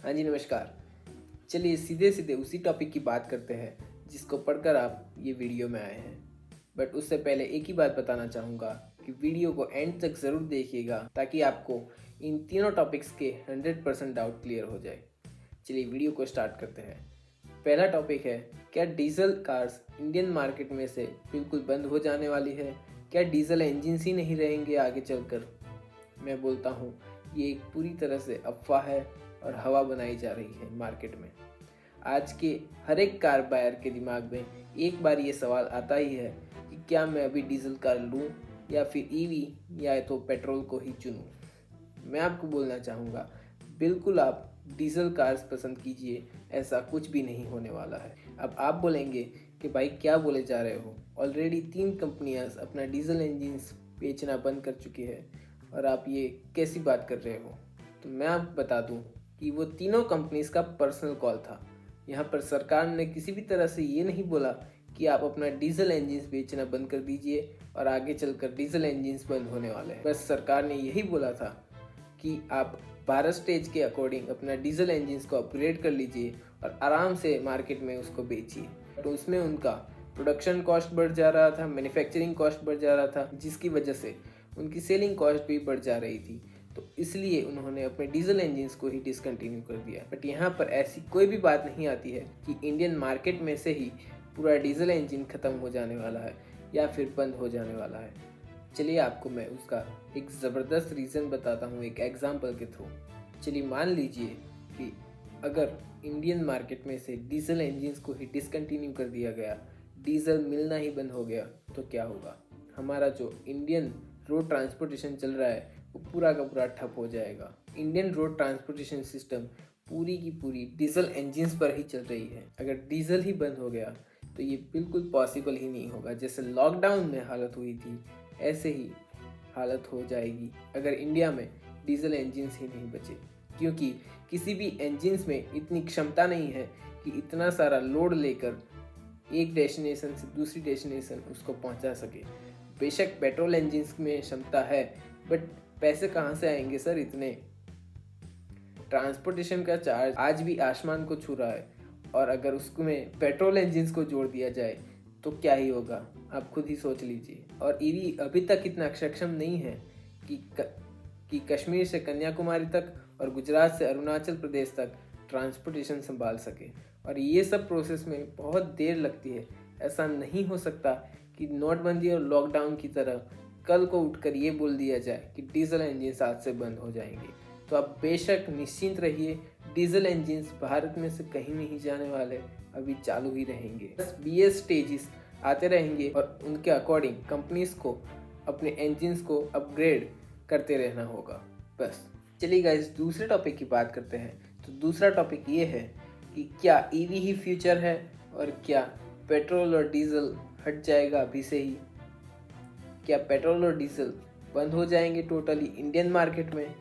हाँ जी, नमस्कार। चलिए सीधे सीधे उसी टॉपिक की बात करते हैं जिसको पढ़कर आप ये वीडियो में आए हैं। बट उससे पहले एक ही बात बताना चाहूँगा कि वीडियो को एंड तक ज़रूर देखिएगा ताकि आपको इन तीनों टॉपिक्स के 100% डाउट क्लियर हो जाए। चलिए वीडियो को स्टार्ट करते हैं। पहला टॉपिक है, क्या डीजल कार्स इंडियन मार्केट में से बिल्कुल बंद हो जाने वाली है? क्या डीजल इंजन्स ही नहीं रहेंगे आगे चलकर? मैं बोलता हूँ ये एक पूरी तरह से अफवाह है और हवा बनाई जा रही है मार्केट में। आज के हर एक कार बायर के दिमाग में एक बार ये सवाल आता ही है कि क्या मैं अभी डीजल कार लूँ या फिर ईवी या तो पेट्रोल को ही चुनूँ। मैं आपको बोलना चाहूँगा, बिल्कुल आप डीजल कार्स पसंद कीजिए, ऐसा कुछ भी नहीं होने वाला है। अब आप बोलेंगे कि भाई क्या बोले जा रहे हो, ऑलरेडी 3 कंपनियां अपना डीजल इंजन्स बेचना बंद कर चुकी है और आप ये कैसी बात कर रहे हो। तो मैं आपको बता दूं कि वो तीनों कंपनीज का पर्सनल कॉल था। यहाँ पर सरकार ने किसी भी तरह से ये नहीं बोला कि आप अपना डीजल इंजन्स बेचना बंद कर दीजिए और आगे चलकर डीजल इंजन्स बंद होने वाले हैं। बस सरकार ने यही बोला था कि आप भारत स्टेज के अकॉर्डिंग अपना डीजल इंजन्स को अपग्रेड कर लीजिए और आराम से मार्केट में उसको बेचिए। तो उसमें उनका प्रोडक्शन कॉस्ट बढ़ जा रहा था, मैन्युफैक्चरिंग कॉस्ट बढ़ जा रहा था, जिसकी वजह से उनकी सेलिंग कॉस्ट भी बढ़ जा रही थी। तो इसलिए उन्होंने अपने डीजल इंजन्स को ही डिसकंटिन्यू कर दिया। बट यहाँ पर ऐसी कोई भी बात नहीं आती है कि इंडियन मार्केट में से ही पूरा डीजल इंजन ख़त्म हो जाने वाला है या फिर बंद हो जाने वाला है। चलिए आपको मैं उसका एक ज़बरदस्त रीज़न बताता हूँ एक एग्जाम्पल के थ्रू। चलिए मान लीजिए कि अगर इंडियन मार्केट में से डीजल इंजन्स को ही डिसकंटिन्यू कर दिया गया, डीजल मिलना ही बंद हो गया, तो क्या होगा? हमारा जो इंडियन रोड ट्रांसपोर्टेशन चल रहा है वो पूरा का पूरा ठप हो जाएगा। इंडियन रोड ट्रांसपोर्टेशन सिस्टम पूरी की पूरी डीजल इंजन्स पर ही चल रही है। अगर डीजल ही बंद हो गया तो ये बिल्कुल पॉसिबल ही नहीं होगा। जैसे लॉकडाउन में हालत हुई थी ऐसे ही हालत हो जाएगी अगर इंडिया में डीजल इंजन्स ही नहीं बचे, क्योंकि किसी भी इंजन्स में इतनी क्षमता नहीं है कि इतना सारा लोड लेकर एक डेस्टिनेशन से दूसरी डेस्टिनेशन उसको पहुंचा सके। बेशक पेट्रोल इंजन्स में क्षमता है, बट पैसे कहाँ से आएंगे सर इतने? ट्रांसपोर्टेशन का चार्ज आज भी आसमान को छू रहा है और अगर उसमें पेट्रोल इंजन्स को जोड़ दिया जाए तो क्या ही होगा, आप खुद ही सोच लीजिए। और ईवी अभी तक इतना सक्षम नहीं है कि कश्मीर से कन्याकुमारी तक और गुजरात से अरुणाचल प्रदेश तक ट्रांसपोर्टेशन संभाल सके। और ये सब प्रोसेस में बहुत देर लगती है। ऐसा नहीं हो सकता कि नोटबंदी और लॉकडाउन की तरह कल को उठकर ये बोल दिया जाए कि डीजल इंजन आज से बंद हो जाएंगे। तो आप बेशक निश्चिंत रहिए, डीजल इंजन्स भारत में से कहीं नहीं जाने वाले, अभी चालू ही रहेंगे। बस BS स्टेजेस आते रहेंगे और उनके अकॉर्डिंग कंपनीज को अपने इंजन्स को अपग्रेड करते रहना होगा बस। चलिए गाइस, दूसरे टॉपिक की बात करते हैं। तो दूसरा टॉपिक ये है कि क्या ईवी ही फ्यूचर है और क्या पेट्रोल और डीजल हट जाएगा अभी से ही? क्या पेट्रोल और डीजल बंद हो जाएंगे टोटली इंडियन मार्केट में?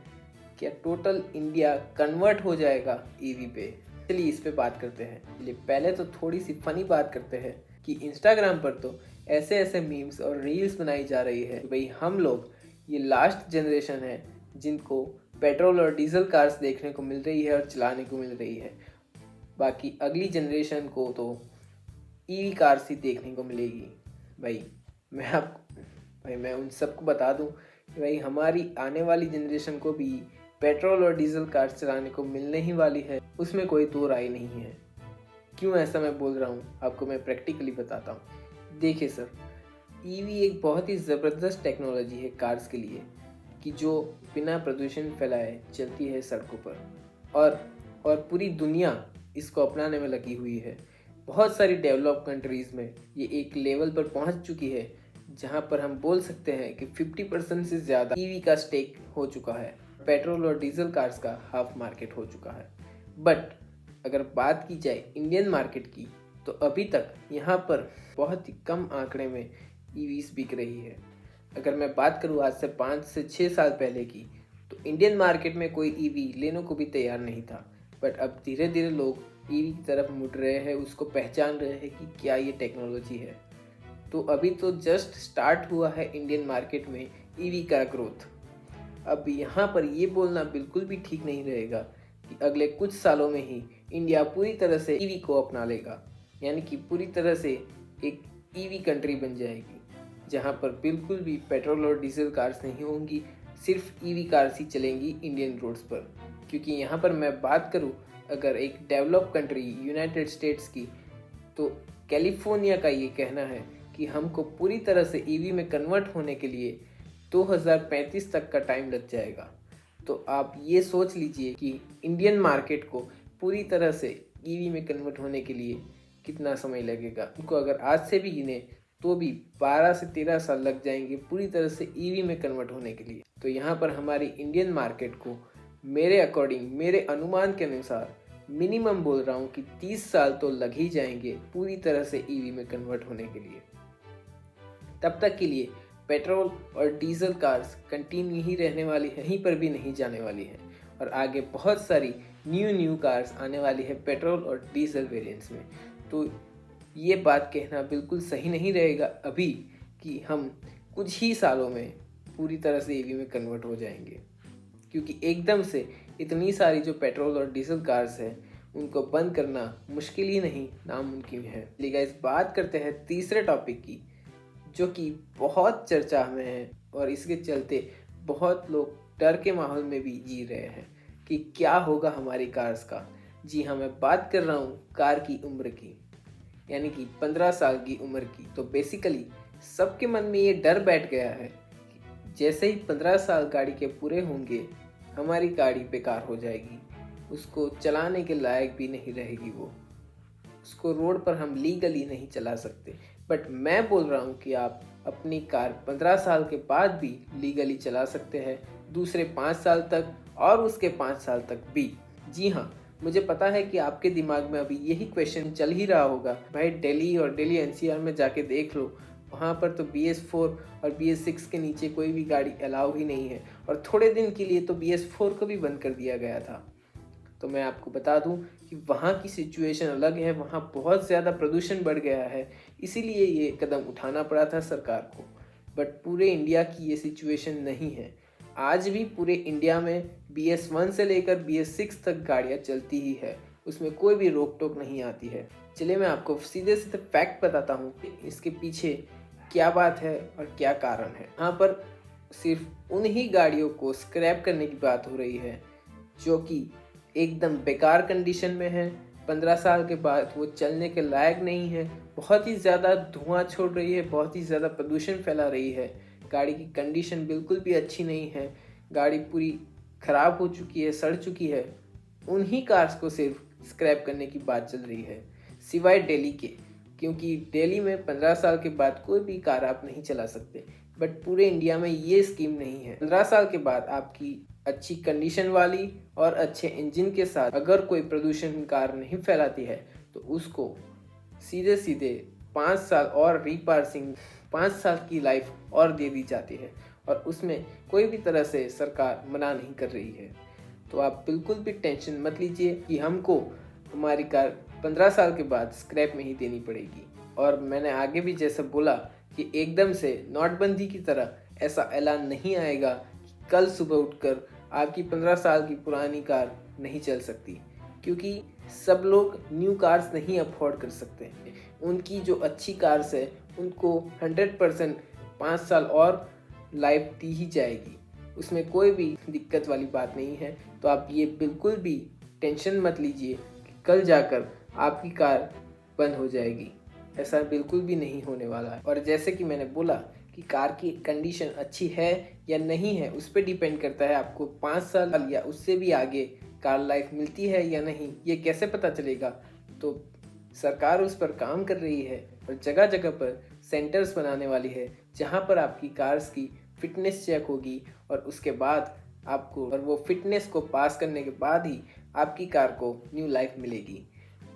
क्या टोटल इंडिया कन्वर्ट हो जाएगा ईवी पे? चलिए इस पे बात करते हैं। चलिए पहले तो थोड़ी सी फनी बात करते हैं कि इंस्टाग्राम पर तो ऐसे ऐसे मीम्स और रील्स बनाई जा रही है भाई हम लोग ये लास्ट जनरेशन है जिनको पेट्रोल और डीजल कार्स देखने को मिल रही है और चलाने को मिल रही है। बाकी अगली जनरेशन को तो ईवी कार्स ही देखने को मिलेगी। मैं उन सबको बता दूं कि भाई हमारी आने वाली जनरेशन को भी पेट्रोल और डीजल कार्स चलाने को मिलने ही वाली है, उसमें कोई दो राय नहीं है। क्यों ऐसा मैं बोल रहा हूँ आपको मैं प्रैक्टिकली बताता हूँ। देखिए सर, ईवी एक बहुत ही ज़बरदस्त टेक्नोलॉजी है कार्स के लिए कि जो बिना प्रदूषण फैलाए चलती है सड़कों पर और पूरी दुनिया इसको अपनाने में लगी हुई है। बहुत सारी डेवलप कंट्रीज़ में ये एक लेवल पर पहुंच चुकी है जहां पर हम बोल सकते हैं कि 50% से ज़्यादा ईवी का स्टेक हो चुका है। पेट्रोल और डीजल कार्स का हाफ मार्केट हो चुका है। बट अगर बात की जाए इंडियन मार्केट की तो अभी तक यहाँ पर बहुत ही कम आंकड़े में ईवीज बिक रही है। अगर मैं बात करूँ आज से 5 से 6 साल पहले की, तो इंडियन मार्केट में कोई ईवी लेने को भी तैयार नहीं था। बट अब धीरे धीरे लोग ईवी की तरफ मुड़ रहे हैं, उसको पहचान रहे हैं कि क्या ये टेक्नोलॉजी है। तो अभी तो जस्ट स्टार्ट हुआ है इंडियन मार्केट में ईवी का ग्रोथ। अब यहाँ पर ये बोलना बिल्कुल भी ठीक नहीं रहेगा कि अगले कुछ सालों में ही इंडिया पूरी तरह से ईवी को अपना लेगा, यानी कि पूरी तरह से एक ईवी कंट्री बन जाएगी, जहां पर बिल्कुल भी पेट्रोल और डीजल कार्स नहीं होंगी, सिर्फ ईवी कार्स ही चलेंगी इंडियन रोड्स पर। क्योंकि यहाँ पर मैं बात करूँ अगर एक डेवलप कंट्री यूनाइटेड स्टेट्स की, तो कैलिफोर्निया का ये कहना है कि हमको पूरी तरह से ईवी में कन्वर्ट होने के लिए 2035 तक का टाइम लग जाएगा। तो आप ये सोच लीजिए कि इंडियन मार्केट को पूरी तरह से ईवी में कन्वर्ट होने के लिए कितना समय लगेगा। उनको अगर आज से भी गिने तो भी 12 से 13 साल लग जाएंगे पूरी तरह से ईवी में कन्वर्ट होने के लिए। तो यहाँ पर हमारी इंडियन मार्केट को मेरे अकॉर्डिंग, मेरे अनुमान के अनुसार मिनिमम बोल रहा हूँ कि 30 साल तो लग ही जाएंगे पूरी तरह से ईवी में कन्वर्ट होने के लिए। तब तक के लिए पेट्रोल और डीजल कार्स कंटिन्यू ही रहने वाली है, कहीं पर भी नहीं जाने वाली है, और आगे बहुत सारी न्यू कार्स आने वाली है पेट्रोल और डीजल वेरिएंट्स में। तो ये बात कहना बिल्कुल सही नहीं रहेगा अभी कि हम कुछ ही सालों में पूरी तरह से ईवी में कन्वर्ट हो जाएंगे, क्योंकि एकदम से इतनी सारी जो पेट्रोल और डीजल कार्स हैं उनको बंद करना मुश्किल ही नहीं, नामुमकिन है। लेकिन इस बात करते हैं तीसरे टॉपिक की, जो कि बहुत चर्चा में है और इसके चलते बहुत लोग डर के माहौल में भी जी रहे हैं कि क्या होगा हमारी कार्स का। जी हाँ, मैं बात कर रहा हूँ कार की उम्र की, यानी कि 15 साल की उम्र की। तो बेसिकली सबके मन में ये डर बैठ गया है कि जैसे ही 15 साल गाड़ी के पूरे होंगे हमारी गाड़ी बेकार हो जाएगी, उसको चलाने के लायक भी नहीं रहेगी, वो उसको रोड पर हम लीगली नहीं चला सकते। बट मैं बोल रहा हूँ कि आप अपनी कार 15 साल के बाद भी लीगली चला सकते हैं, दूसरे 5 साल तक और उसके 5 साल तक भी। जी हाँ, मुझे पता है कि आपके दिमाग में अभी यही क्वेश्चन चल ही रहा होगा, भाई दिल्ली और दिल्ली एनसीआर में जाके देख लो, वहाँ पर तो BS4 और BS6 के नीचे कोई भी गाड़ी अलाउ ही नहीं है, और थोड़े दिन के लिए तो BS4 को भी बंद कर दिया गया था। तो मैं आपको बता दूं कि वहाँ की सिचुएशन अलग है, वहाँ बहुत ज़्यादा प्रदूषण बढ़ गया है, इसीलिए ये कदम उठाना पड़ा था सरकार को। बट पूरे इंडिया की ये सिचुएशन नहीं है। आज भी पूरे इंडिया में BS1 से लेकर BS6 तक गाड़ियाँ चलती ही है, उसमें कोई भी रोक टोक नहीं आती है। चलिए मैं आपको सीधे सीधे फैक्ट बताता हूँ कि इसके पीछे क्या बात है और क्या कारण है। यहाँ पर सिर्फ उन्हीं गाड़ियों को स्क्रैप करने की बात हो रही है जो कि एकदम बेकार कंडीशन में है, 15 साल के बाद वो चलने के लायक नहीं है, बहुत ही ज़्यादा धुआं छोड़ रही है, बहुत ही ज़्यादा प्रदूषण फैला रही है, गाड़ी की कंडीशन बिल्कुल भी अच्छी नहीं है, गाड़ी पूरी ख़राब हो चुकी है, सड़ चुकी है। उन्हीं कार्स को सिर्फ स्क्रैप करने की बात चल रही है, सिवाय दिल्ली के, क्योंकि दिल्ली में 15 साल के बाद कोई भी कार आप नहीं चला सकते। बट पूरे इंडिया में ये स्कीम नहीं है। 15 साल के बाद आपकी अच्छी कंडीशन वाली और अच्छे इंजन के साथ अगर कोई प्रदूषण कार नहीं फैलाती है तो उसको सीधे सीधे 5 साल और रीपासिंग 5 साल की लाइफ और दे दी जाती है, और उसमें कोई भी तरह से सरकार मना नहीं कर रही है। तो आप बिल्कुल भी टेंशन मत लीजिए कि हमको हमारी कार 15 साल के बाद स्क्रैप में ही देनी पड़ेगी। और मैंने आगे भी जैसा बोला कि एकदम से नोटबंदी की तरह ऐसा ऐलान नहीं आएगा कि कल सुबह उठकर आपकी 15 साल की पुरानी कार नहीं चल सकती, क्योंकि सब लोग न्यू कार्स नहीं अफोर्ड कर सकते। उनकी जो अच्छी कार्स है उनको 100% 5 साल और लाइफ दी ही जाएगी, उसमें कोई भी दिक्कत वाली बात नहीं है। तो आप ये बिल्कुल भी टेंशन मत लीजिए कि कल जाकर आपकी कार बंद हो जाएगी, ऐसा बिल्कुल भी नहीं होने वाला है। और जैसे कि मैंने बोला कि कार की कंडीशन अच्छी है या नहीं है, उस पर डिपेंड करता है आपको 5 साल या उससे भी आगे कार लाइफ मिलती है या नहीं, ये कैसे पता चलेगा। तो सरकार उस पर काम कर रही है और जगह जगह पर सेंटर्स बनाने वाली है, जहां पर आपकी कार्स की फिटनेस चेक होगी, और उसके बाद आपको, और वो फिटनेस को पास करने के बाद ही आपकी कार को न्यू लाइफ मिलेगी।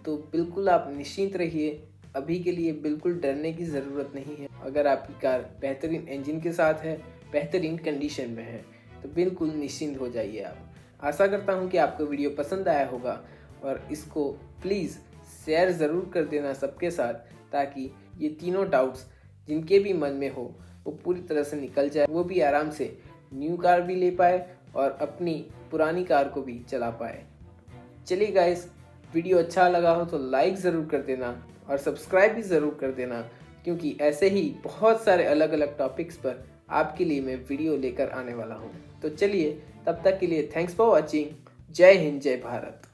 तो बिल्कुल आप निश्चिंत रहिए, अभी के लिए बिल्कुल डरने की ज़रूरत नहीं है। अगर आपकी कार बेहतरीन इंजन के साथ है, बेहतरीन कंडीशन में है, तो बिल्कुल निश्चिंत हो जाइए आप। आशा करता हूँ कि आपको वीडियो पसंद आया होगा, और इसको प्लीज़ शेयर ज़रूर कर देना सबके साथ, ताकि ये तीनों डाउट्स जिनके भी मन में हो वो पूरी तरह से निकल जाए, वो भी आराम से न्यू कार भी ले पाए और अपनी पुरानी कार को भी चला पाए। चलिए गाइस, वीडियो अच्छा लगा हो तो लाइक ज़रूर कर देना और सब्सक्राइब भी ज़रूर कर देना, क्योंकि ऐसे ही बहुत सारे अलग अलग टॉपिक्स पर आपके लिए मैं वीडियो लेकर आने वाला हूँ। तो चलिए, तब तक के लिए थैंक्स फॉर वॉचिंग। जय हिंद, जय भारत।